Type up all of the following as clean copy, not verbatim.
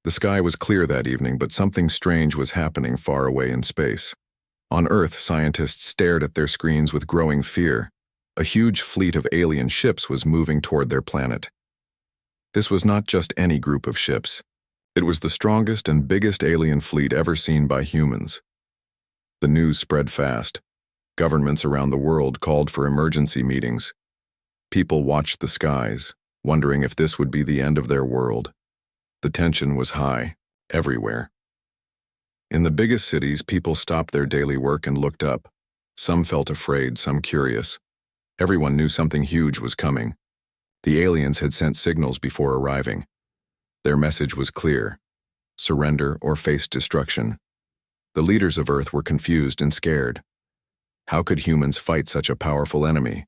The sky was clear that evening, but something strange was happening far away in space. On Earth, scientists stared at their screens with growing fear. A huge fleet of alien ships was moving toward their planet. This was not just any group of ships. It was the strongest and biggest alien fleet ever seen by humans. The news spread fast. Governments around the world called for emergency meetings. People watched the skies, wondering if this would be the end of their world. The tension was high, everywhere. In the biggest cities, people stopped their daily work and looked up. Some felt afraid, some curious. Everyone knew something huge was coming. The aliens had sent signals before arriving. Their message was clear: surrender or face destruction. The leaders of Earth were confused and scared. How could humans fight such a powerful enemy?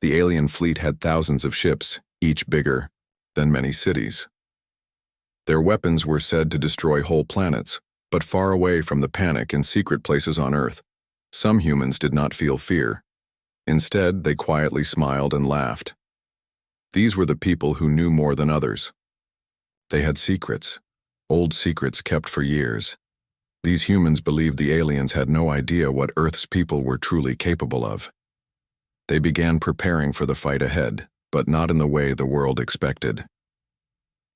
The alien fleet had thousands of ships, each bigger than many cities. Their weapons were said to destroy whole planets, but far away from the panic in secret places on Earth. Some humans did not feel fear. Instead, they quietly smiled and laughed. These were the people who knew more than others. They had secrets, old secrets kept for years. These humans believed the aliens had no idea what Earth's people were truly capable of. They began preparing for the fight ahead, but not in the way the world expected.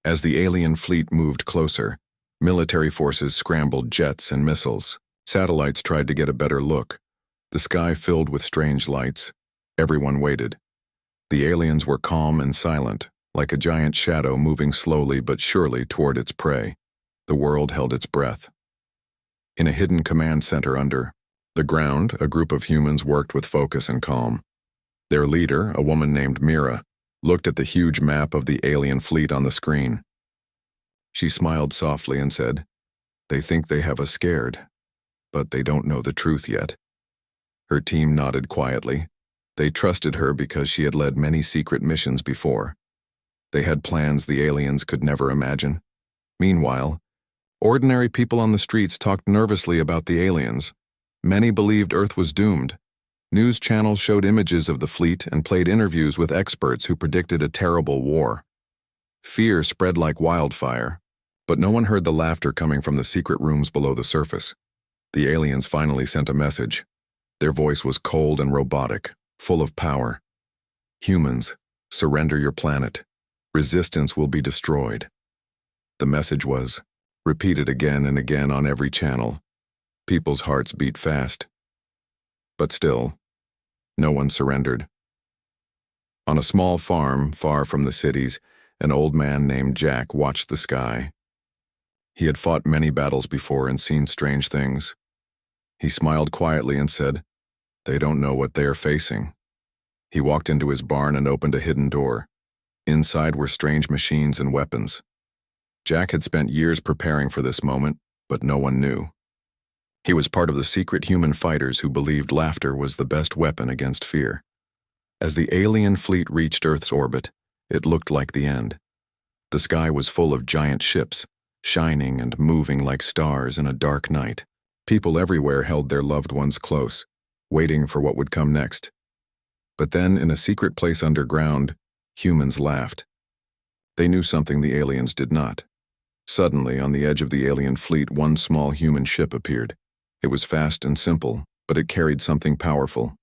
As the alien fleet moved closer, military forces scrambled jets and missiles. Satellites tried to get a better look. The sky filled with strange lights. Everyone waited. The aliens were calm and silent, like a giant shadow moving slowly but surely toward its prey. The world held its breath. In a hidden command center under the ground, a group of humans worked with focus and calm. Their leader, a woman named Mira, looked at the huge map of the alien fleet on the screen. She smiled softly and said, "They think they have us scared, but they don't know the truth yet." Her team nodded quietly. They trusted her because she had led many secret missions before. They had plans the aliens could never imagine. Meanwhile, ordinary people on the streets talked nervously about the aliens. Many believed Earth was doomed. News channels showed images of the fleet and played interviews with experts who predicted a terrible war. Fear spread like wildfire, but no one heard the laughter coming from the secret rooms below the surface. The aliens finally sent a message. Their voice was cold and robotic, full of power. "Humans, surrender your planet. Resistance will be destroyed." The message was repeated again and again on every channel. People's hearts beat fast. But still, no one surrendered. On a small farm far from the cities, an old man named Jack watched the sky. He had fought many battles before and seen strange things. He smiled quietly and said, "They don't know what they are facing." He walked into his barn and opened a hidden door. Inside were strange machines and weapons. Jack had spent years preparing for this moment, but no one knew. He was part of the secret human fighters who believed laughter was the best weapon against fear. As the alien fleet reached Earth's orbit, it looked like the end. The sky was full of giant ships, shining and moving like stars in a dark night. People everywhere held their loved ones close, waiting for what would come next. But then, in a secret place underground, humans laughed. They knew something the aliens did not. Suddenly, on the edge of the alien fleet, one small human ship appeared. It was fast and simple, but it carried something powerful,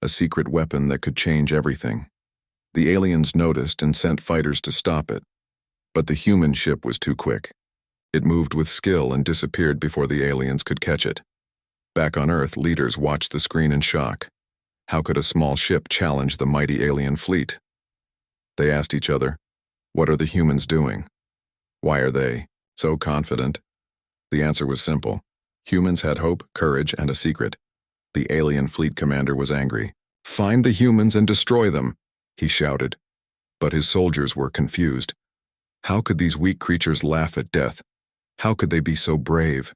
a secret weapon that could change everything. The aliens noticed and sent fighters to stop it. But the human ship was too quick. It moved with skill and disappeared before the aliens could catch it. Back on Earth, leaders watched the screen in shock. How could a small ship challenge the mighty alien fleet? They asked each other, "What are the humans doing? Why are they so confident?" The answer was simple. Humans had hope, courage, and a secret. The alien fleet commander was angry. "Find the humans and destroy them," he shouted. But his soldiers were confused. How could these weak creatures laugh at death? How could they be so brave?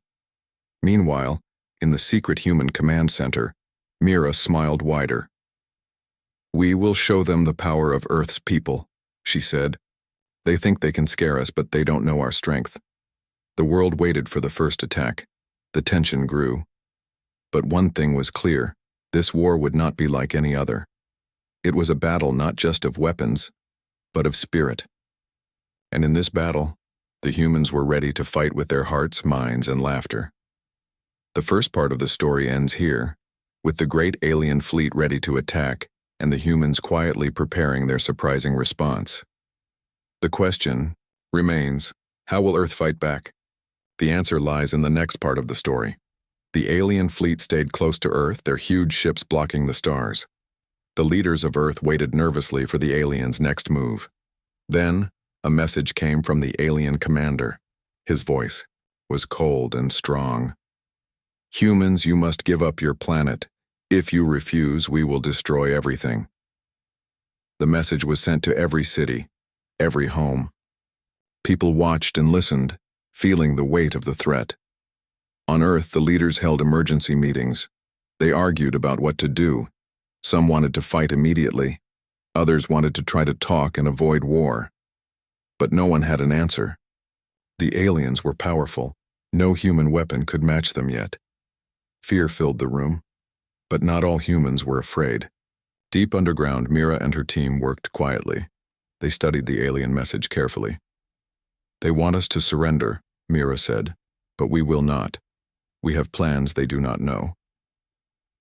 Meanwhile, in the secret human command center, Mira smiled wider. "We will show them the power of Earth's people," she said. "They think they can scare us, but they don't know our strength." The world waited for the first attack. The tension grew. But one thing was clear: this war would not be like any other. It was a battle not just of weapons, but of spirit. And in this battle, The humans were ready to fight with their hearts, minds, and laughter. The first part of the story ends here, with the great alien fleet ready to attack and the humans quietly preparing their surprising response. The question remains, how will Earth fight back? The answer lies in the next part of the story. The alien fleet stayed close to Earth, their huge ships blocking the stars. The leaders of Earth waited nervously for the aliens' next move. Then, a message came from the alien commander. His voice was cold and strong. "Humans, you must give up your planet. If you refuse, we will destroy everything." The message was sent to every city, every home. People watched and listened, feeling the weight of the threat. On Earth, the leaders held emergency meetings. They argued about what to do. Some wanted to fight immediately. Others wanted to try to talk and avoid war. But no one had an answer. The aliens were powerful. No human weapon could match them yet. Fear filled the room, but not all humans were afraid. Deep underground, Mira and her team worked quietly. They studied the alien message carefully. "They want us to surrender," Mira said, "but we will not. We have plans they do not know."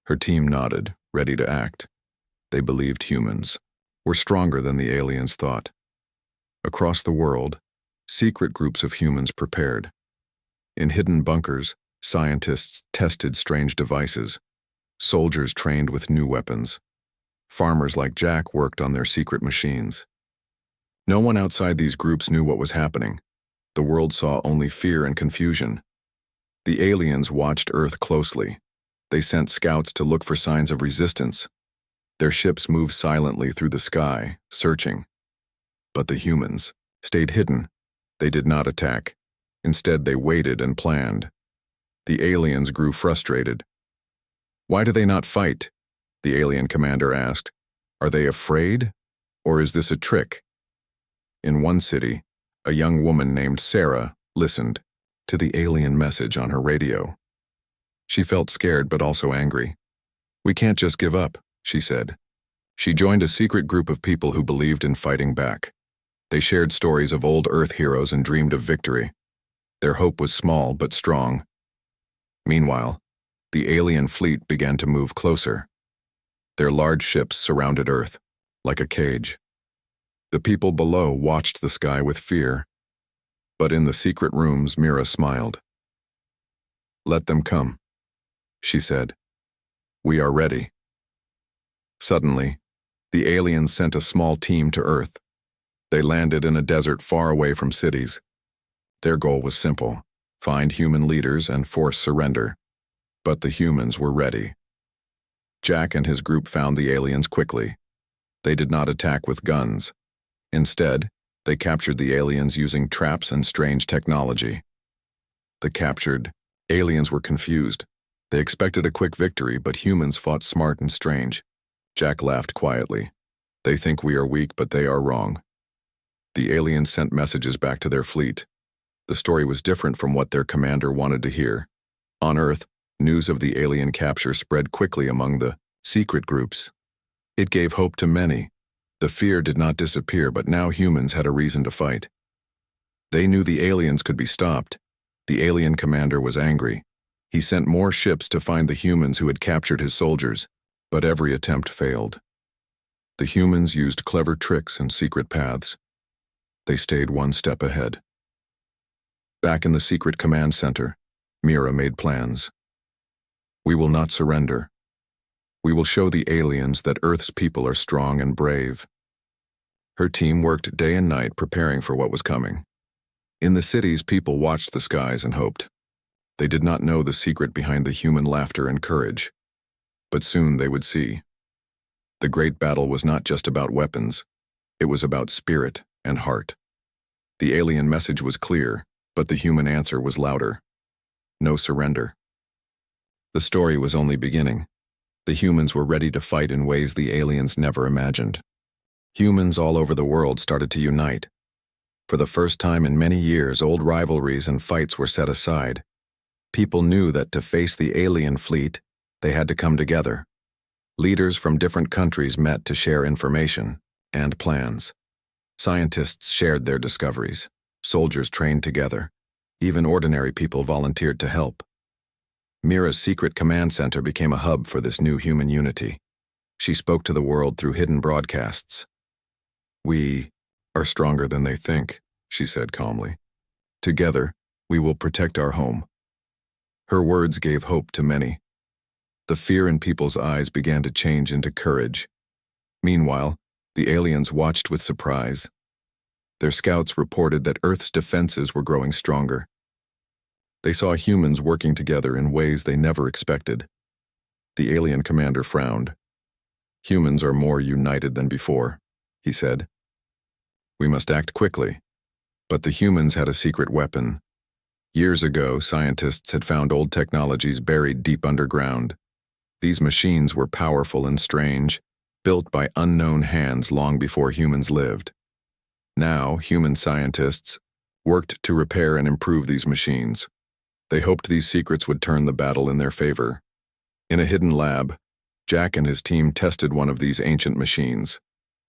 Her team nodded, ready to act. They believed humans were stronger than the aliens thought. Across the world, secret groups of humans prepared. In hidden bunkers, scientists tested strange devices. Soldiers trained with new weapons. Farmers like Jack worked on their secret machines. No one outside these groups knew what was happening. The world saw only fear and confusion. The aliens watched Earth closely. They sent scouts to look for signs of resistance. Their ships moved silently through the sky, searching. But the humans stayed hidden. They did not attack. Instead, they waited and planned. The aliens grew frustrated. "Why do they not fight?" the alien commander asked. "Are they afraid? Or is this a trick?" In one city, a young woman named Sarah listened to the alien message on her radio. She felt scared but also angry. "We can't just give up," she said. She joined a secret group of people who believed in fighting back. They shared stories of old Earth heroes and dreamed of victory. Their hope was small but strong. Meanwhile, the alien fleet began to move closer. Their large ships surrounded Earth, like a cage. The people below watched the sky with fear. But in the secret rooms, Mira smiled. "Let them come," she said. "We are ready." Suddenly, the aliens sent a small team to Earth. They landed in a desert far away from cities. Their goal was simple: find human leaders and force surrender. But the humans were ready. Jack and his group found the aliens quickly. They did not attack with guns. Instead, they captured the aliens using traps and strange technology. The captured aliens were confused. They expected a quick victory, but humans fought smart and strange. Jack laughed quietly. "They think we are weak, but they are wrong." The aliens sent messages back to their fleet. The story was different from what their commander wanted to hear. On Earth, news of the alien capture spread quickly among the secret groups. It gave hope to many. The fear did not disappear, but now humans had a reason to fight. They knew the aliens could be stopped. The alien commander was angry. He sent more ships to find the humans who had captured his soldiers, but every attempt failed. The humans used clever tricks and secret paths. They stayed one step ahead. Back in the secret command center, Mira made plans. "We will not surrender. We will show the aliens that Earth's people are strong and brave." Her team worked day and night preparing for what was coming. In the cities, people watched the skies and hoped. They did not know the secret behind the human laughter and courage. But soon they would see. The great battle was not just about weapons. It was about spirit and heart. The alien message was clear, but the human answer was louder. No surrender. The story was only beginning. The humans were ready to fight in ways the aliens never imagined. Humans all over the world started to unite. For the first time in many years, old rivalries and fights were set aside. People knew that to face the alien fleet, they had to come together. Leaders from different countries met to share information and plans. Scientists shared their discoveries. Soldiers trained together. Even ordinary people volunteered to help. Mira's secret command center became a hub for this new human unity. She spoke to the world through hidden broadcasts. "We are stronger than they think," she said calmly. "Together, we will protect our home." Her words gave hope to many. The fear in people's eyes began to change into courage. Meanwhile, the aliens watched with surprise. Their scouts reported that Earth's defenses were growing stronger. They saw humans working together in ways they never expected. The alien commander frowned. "Humans are more united than before," he said. "We must act quickly." But the humans had a secret weapon. Years ago, scientists had found old technologies buried deep underground. These machines were powerful and strange, built by unknown hands long before humans lived. Now, human scientists worked to repair and improve these machines. They hoped these secrets would turn the battle in their favor. In a hidden lab, Jack and his team tested one of these ancient machines.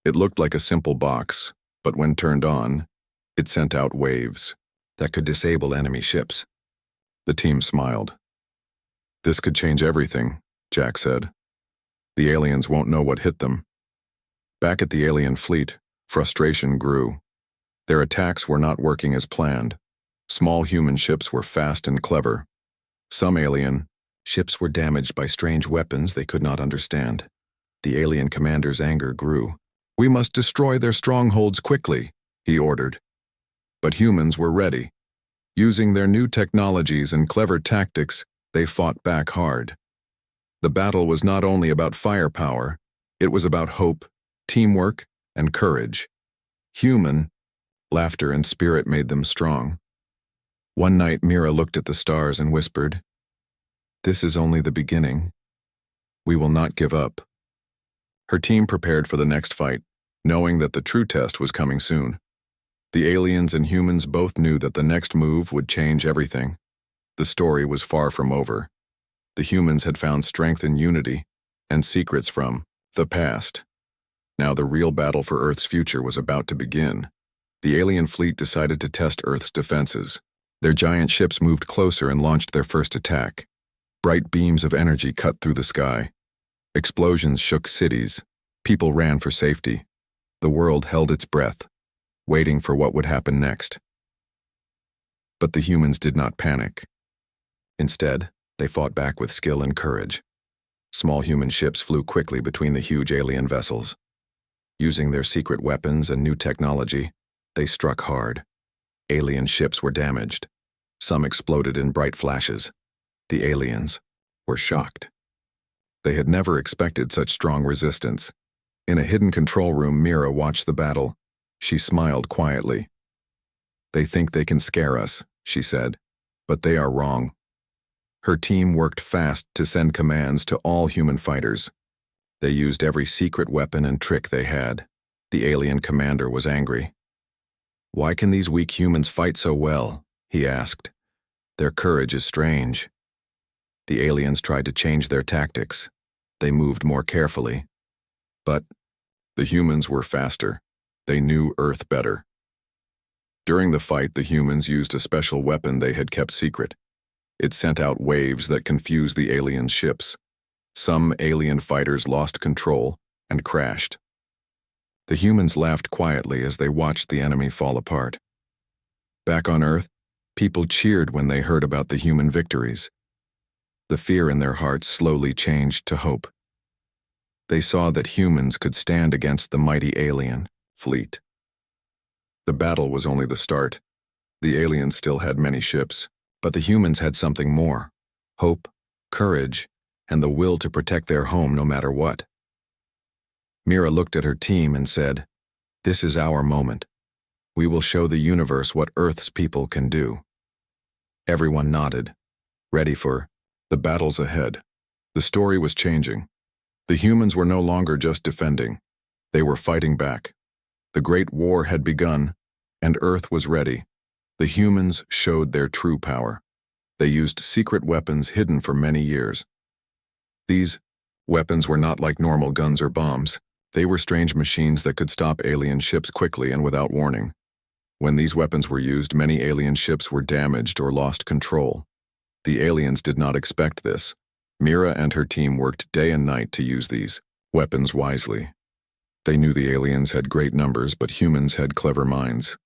It looked like a simple box, but when turned on, it sent out waves that could disable enemy ships. The team smiled. "This could change everything," Jack said. "The aliens won't know what hit them." Back at the alien fleet, frustration grew. Their attacks were not working as planned. Small human ships were fast and clever. Some alien ships were damaged by strange weapons they could not understand. The alien commander's anger grew. "We must destroy their strongholds quickly," he ordered. But humans were ready. Using their new technologies and clever tactics, they fought back hard. The battle was not only about firepower, it was about hope, teamwork, and courage. Human laughter and spirit made them strong. One night, Mira looked at the stars and whispered, "This is only the beginning. We will not give up." Her team prepared for the next fight, knowing that the true test was coming soon. The aliens and humans both knew that the next move would change everything. The story was far from over. The humans had found strength in unity and secrets from the past. Now the real battle for Earth's future was about to begin. The alien fleet decided to test Earth's defenses. Their giant ships moved closer and launched their first attack. Bright beams of energy cut through the sky. Explosions shook cities. People ran for safety. The world held its breath, waiting for what would happen next. But the humans did not panic. Instead, they fought back with skill and courage. Small human ships flew quickly between the huge alien vessels. Using their secret weapons and new technology, they struck hard. Alien ships were damaged. Some exploded in bright flashes. The aliens were shocked. They had never expected such strong resistance. In a hidden control room, Mira watched the battle. She smiled quietly. "They think they can scare us," she said, "but they are wrong." Her team worked fast to send commands to all human fighters. They used every secret weapon and trick they had. The alien commander was angry. "Why can these weak humans fight so well?" he asked. "Their courage is strange." The aliens tried to change their tactics. They moved more carefully. But the humans were faster. They knew Earth better. During the fight, the humans used a special weapon they had kept secret. It sent out waves that confused the alien ships. Some alien fighters lost control and crashed. The humans laughed quietly as they watched the enemy fall apart. Back on Earth, people cheered when they heard about the human victories. The fear in their hearts slowly changed to hope. They saw that humans could stand against the mighty alien fleet. The battle was only the start. The aliens still had many ships, but the humans had something more: hope, courage, and the will to protect their home no matter what. Mira looked at her team and said, "This is our moment. We will show the universe what Earth's people can do." Everyone nodded, ready for the battles ahead. The story was changing. The humans were no longer just defending. They were fighting back. The Great War had begun, and Earth was ready. The humans showed their true power. They used secret weapons hidden for many years. These weapons were not like normal guns or bombs. They were strange machines that could stop alien ships quickly and without warning. When these weapons were used, many alien ships were damaged or lost control. The aliens did not expect this. Mira and her team worked day and night to use these weapons wisely. They knew the aliens had great numbers, but humans had clever minds.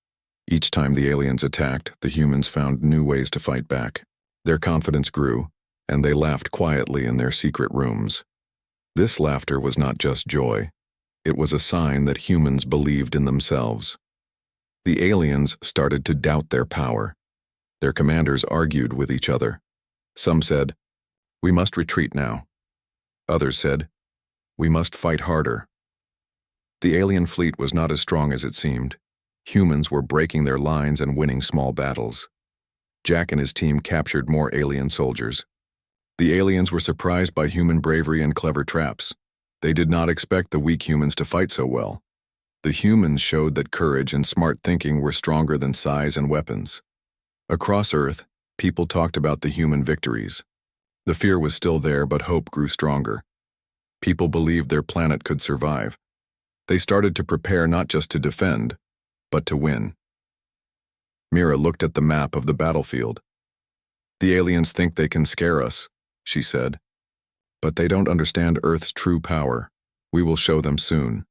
Each time the aliens attacked, the humans found new ways to fight back. Their confidence grew, and they laughed quietly in their secret rooms. This laughter was not just joy. It was a sign that humans believed in themselves. The aliens started to doubt their power. Their commanders argued with each other. Some said, "We must retreat now." Others said, "We must fight harder." The alien fleet was not as strong as it seemed. Humans were breaking their lines and winning small battles. Jack and his team captured more alien soldiers. The aliens were surprised by human bravery and clever traps. They did not expect the weak humans to fight so well. The humans showed that courage and smart thinking were stronger than size and weapons. Across Earth, people talked about the human victories. The fear was still there, but hope grew stronger. People believed their planet could survive. They started to prepare not just to defend, but to win. Mira looked at the map of the battlefield. "The aliens think they can scare us," she said. "But they don't understand Earth's true power. We will show them soon."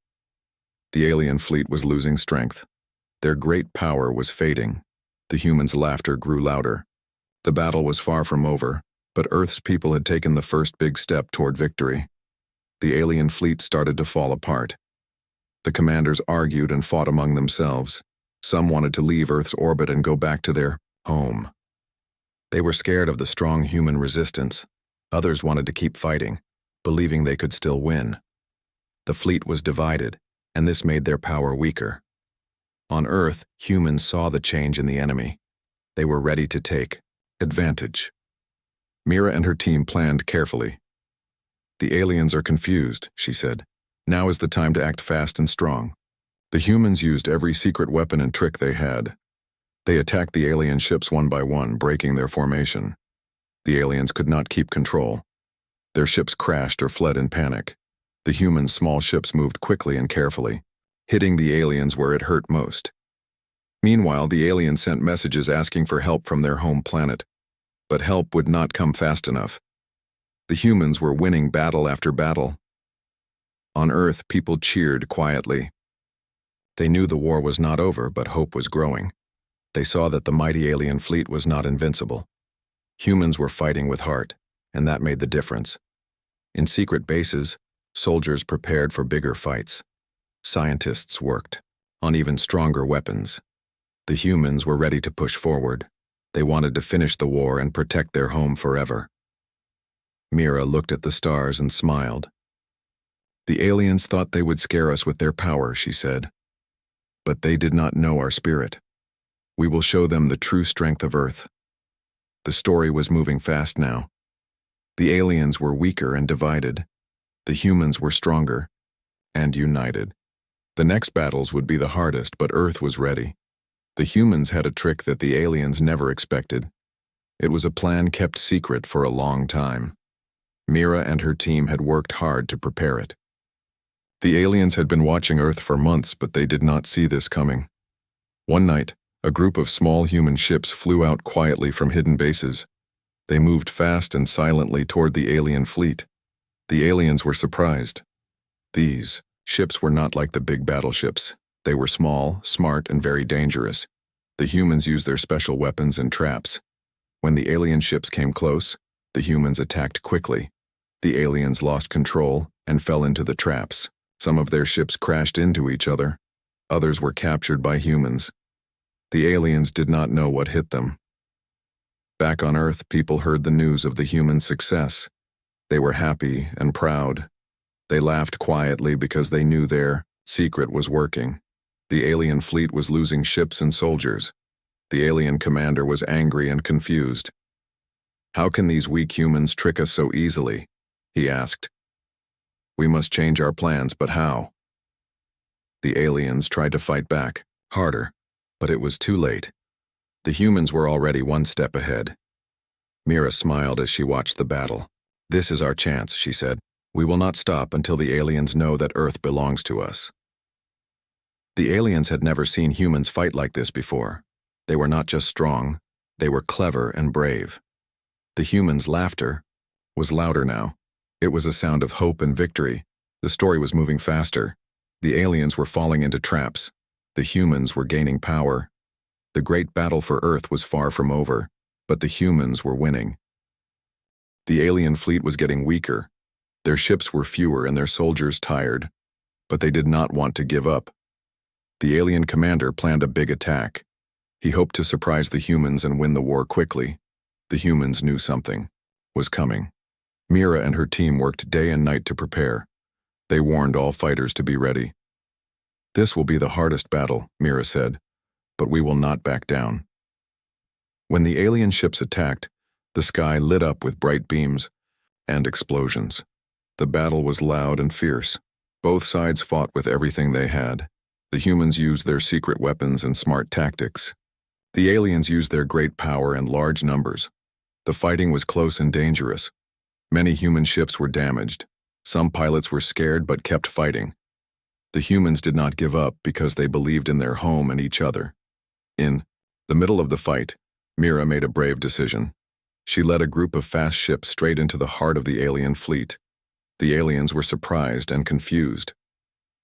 The alien fleet was losing strength. Their great power was fading. The humans' laughter grew louder. The battle was far from over, but Earth's people had taken the first big step toward victory. The alien fleet started to fall apart. The commanders argued and fought among themselves. Some wanted to leave Earth's orbit and go back to their home. They were scared of the strong human resistance. Others wanted to keep fighting, believing they could still win. The fleet was divided, and this made their power weaker. On Earth, humans saw the change in the enemy. They were ready to take advantage. Mira and her team planned carefully. "The aliens are confused," she said. "Now is the time to act fast and strong." The humans used every secret weapon and trick they had. They attacked the alien ships one by one, breaking their formation. The aliens could not keep control. Their ships crashed or fled in panic. The humans' small ships moved quickly and carefully, hitting the aliens where it hurt most. Meanwhile, the aliens sent messages asking for help from their home planet, but help would not come fast enough. The humans were winning battle after battle. On Earth, people cheered quietly. They knew the war was not over, but hope was growing. They saw that the mighty alien fleet was not invincible. Humans were fighting with heart, and that made the difference. In secret bases, soldiers prepared for bigger fights. Scientists worked on even stronger weapons. The humans were ready to push forward. They wanted to finish the war and protect their home forever. Mira looked at the stars and smiled. "The aliens thought they would scare us with their power," she said. "But they did not know our spirit. We will show them the true strength of Earth." The story was moving fast now. The aliens were weaker and divided. The humans were stronger and united. The next battles would be the hardest, but Earth was ready. The humans had a trick that the aliens never expected. It was a plan kept secret for a long time. Mira and her team had worked hard to prepare it. The aliens had been watching Earth for months, but they did not see this coming. One night, a group of small human ships flew out quietly from hidden bases. They moved fast and silently toward the alien fleet. The aliens were surprised. These ships were not like the big battleships. They were small, smart, and very dangerous. The humans used their special weapons and traps. When the alien ships came close, the humans attacked quickly. The aliens lost control and fell into the traps. Some of their ships crashed into each other. Others were captured by humans. The aliens did not know what hit them. Back on Earth, people heard the news of the human success. They were happy and proud. They laughed quietly because they knew their secret was working. The alien fleet was losing ships and soldiers. The alien commander was angry and confused. "How can these weak humans trick us so easily?" he asked. "We must change our plans, but how?" The aliens tried to fight back, harder, but it was too late. The humans were already one step ahead. Mira smiled as she watched the battle. "This is our chance," she said. "We will not stop until the aliens know that Earth belongs to us." The aliens had never seen humans fight like this before. They were not just strong, they were clever and brave. The humans' laughter was louder now. It was a sound of hope and victory. The story was moving faster. The aliens were falling into traps. The humans were gaining power. The great battle for Earth was far from over, but the humans were winning. The alien fleet was getting weaker. Their ships were fewer and their soldiers tired, but they did not want to give up. The alien commander planned a big attack. He hoped to surprise the humans and win the war quickly. The humans knew something was coming. Mira and her team worked day and night to prepare. They warned all fighters to be ready. "This will be the hardest battle," Mira said, "but we will not back down." When the alien ships attacked, the sky lit up with bright beams and explosions. The battle was loud and fierce. Both sides fought with everything they had. The humans used their secret weapons and smart tactics. The aliens used their great power and large numbers. The fighting was close and dangerous. Many human ships were damaged. Some pilots were scared but kept fighting. The humans did not give up because they believed in their home and each other. In the middle of the fight, Mira made a brave decision. She led a group of fast ships straight into the heart of the alien fleet. The aliens were surprised and confused.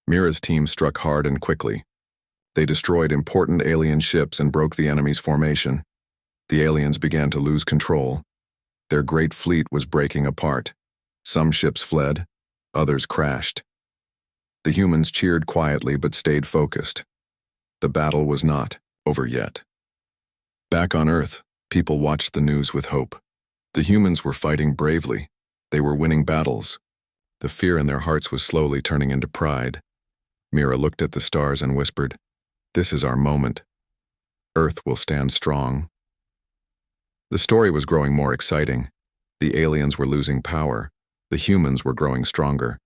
Mira's team struck hard and quickly. They destroyed important alien ships and broke the enemy's formation. The aliens began to lose control. Their great fleet was breaking apart. Some ships fled, others crashed. The humans cheered quietly but stayed focused. The battle was not over yet. Back on Earth, people watched the news with hope. The humans were fighting bravely. They were winning battles. The fear in their hearts was slowly turning into pride. Mira looked at the stars and whispered, "This is our moment. Earth will stand strong." The story was growing more exciting. The aliens were losing power. The humans were growing stronger.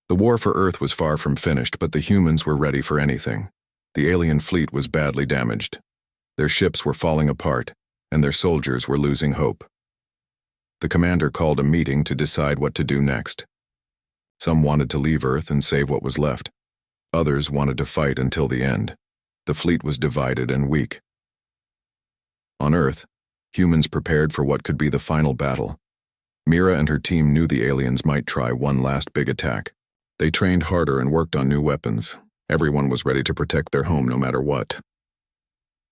The war for Earth was far from finished, but the humans were ready for anything. The alien fleet was badly damaged. Their ships were falling apart, and their soldiers were losing hope. The commander called a meeting to decide what to do next. Some wanted to leave Earth and save what was left. Others wanted to fight until the end. The fleet was divided and weak. On Earth, humans prepared for what could be the final battle. Mira and her team knew the aliens might try one last big attack. They trained harder and worked on new weapons. Everyone was ready to protect their home no matter what.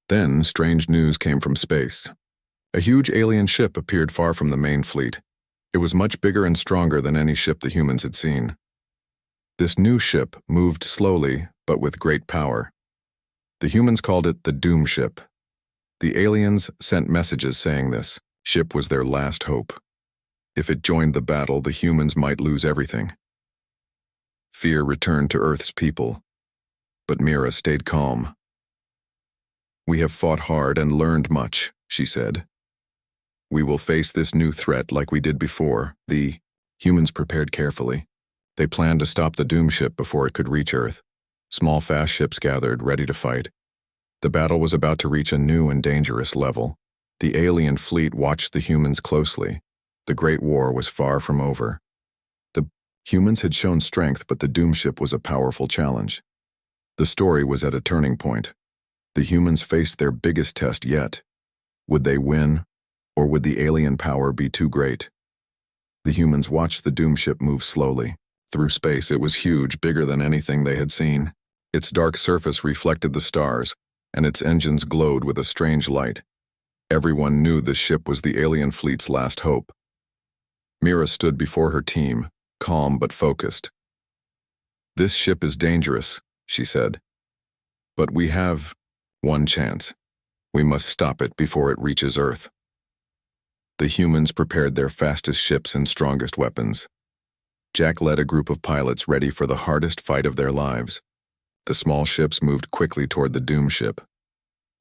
Then, strange news came from space. A huge alien ship appeared far from the main fleet. It was much bigger and stronger than any ship the humans had seen. This new ship moved slowly, but with great power. The humans called it the Doom Ship. The aliens sent messages saying this ship was their last hope. If it joined the battle, the humans might lose everything. Fear returned to Earth's people, but Mira stayed calm. "We have fought hard and learned much," she said. "We will face this new threat like we did before." The humans prepared carefully. They planned to stop the Doom Ship before it could reach Earth. Small fast ships gathered, ready to fight. The battle was about to reach a new and dangerous level. The alien fleet watched the humans closely. The Great War was far from over. The humans had shown strength, but the Doom Ship was a powerful challenge. The story was at a turning point. The humans faced their biggest test yet. Would they win, or would the alien power be too great? The humans watched the Doom Ship move slowly. Through space, it was huge, bigger than anything they had seen. Its dark surface reflected the stars, and its engines glowed with a strange light. Everyone knew the ship was the alien fleet's last hope. Mira stood before her team, calm but focused. "This ship is dangerous," she said. "But we have one chance. We must stop it before it reaches Earth." The humans prepared their fastest ships and strongest weapons. Jack led a group of pilots ready for the hardest fight of their lives. The small ships moved quickly toward the Doom Ship.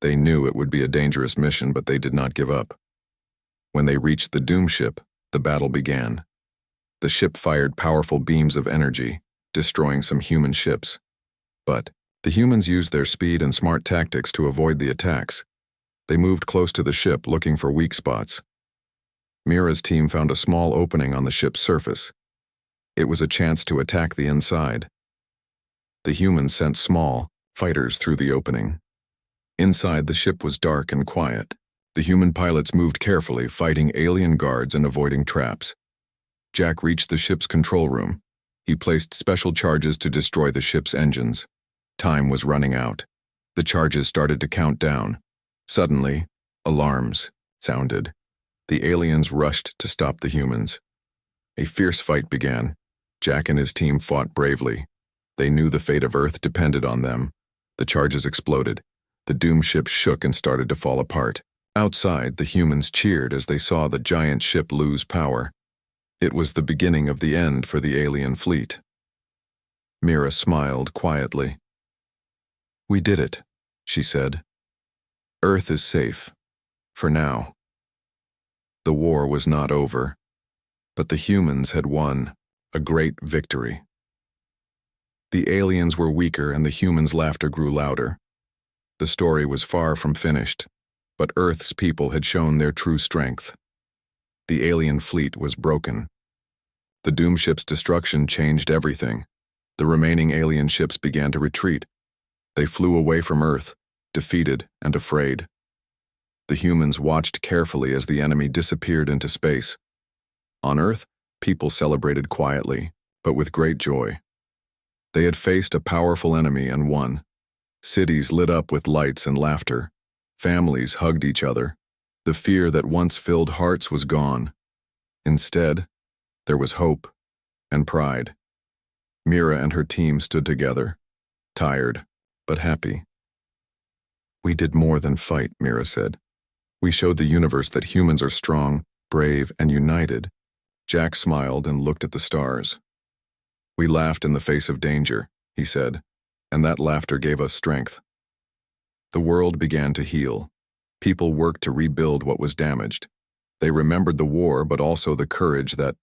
They knew it would be a dangerous mission, but they did not give up. When they reached the Doom Ship, the battle began. The ship fired powerful beams of energy, destroying some human ships. But the humans used their speed and smart tactics to avoid the attacks. They moved close to the ship, looking for weak spots. Mira's team found a small opening on the ship's surface. It was a chance to attack the inside. The humans sent small, fighters through the opening. Inside, the ship was dark and quiet. The human pilots moved carefully, fighting alien guards and avoiding traps. Jack reached the ship's control room. He placed special charges to destroy the ship's engines. Time was running out. The charges started to count down. Suddenly, alarms sounded. The aliens rushed to stop the humans. A fierce fight began. Jack and his team fought bravely. They knew the fate of Earth depended on them. The charges exploded. The doomed ship shook and started to fall apart. Outside, the humans cheered as they saw the giant ship lose power. It was the beginning of the end for the alien fleet. Mira smiled quietly. "We did it," she said. "Earth is safe. For now." The war was not over, but the humans had won a great victory. The aliens were weaker and the humans' laughter grew louder. The story was far from finished, but Earth's people had shown their true strength. The alien fleet was broken. The doom ship's destruction changed everything. The remaining alien ships began to retreat. They flew away from Earth, defeated and afraid. The humans watched carefully as the enemy disappeared into space. On Earth, people celebrated quietly, but with great joy. They had faced a powerful enemy and won. Cities lit up with lights and laughter. Families hugged each other. The fear that once filled hearts was gone. Instead, there was hope and pride. Mira and her team stood together, tired but happy. "We did more than fight," Mira said. "We showed the universe that humans are strong, brave, and united." Jack smiled and looked at the stars. "We laughed in the face of danger," he said, "and that laughter gave us strength." The world began to heal. People worked to rebuild what was damaged. They remembered the war, but also the courage that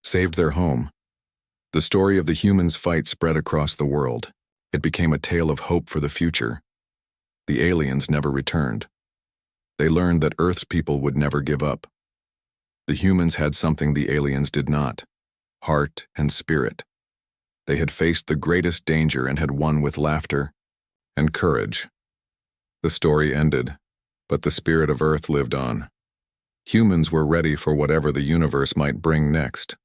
saved their home. The story of the humans' fight spread across the world. It became a tale of hope for the future. The aliens never returned. They learned that Earth's people would never give up. The humans had something the aliens did not: heart and spirit. They had faced the greatest danger and had won with laughter and courage. The story ended, but the spirit of Earth lived on. Humans were ready for whatever the universe might bring next.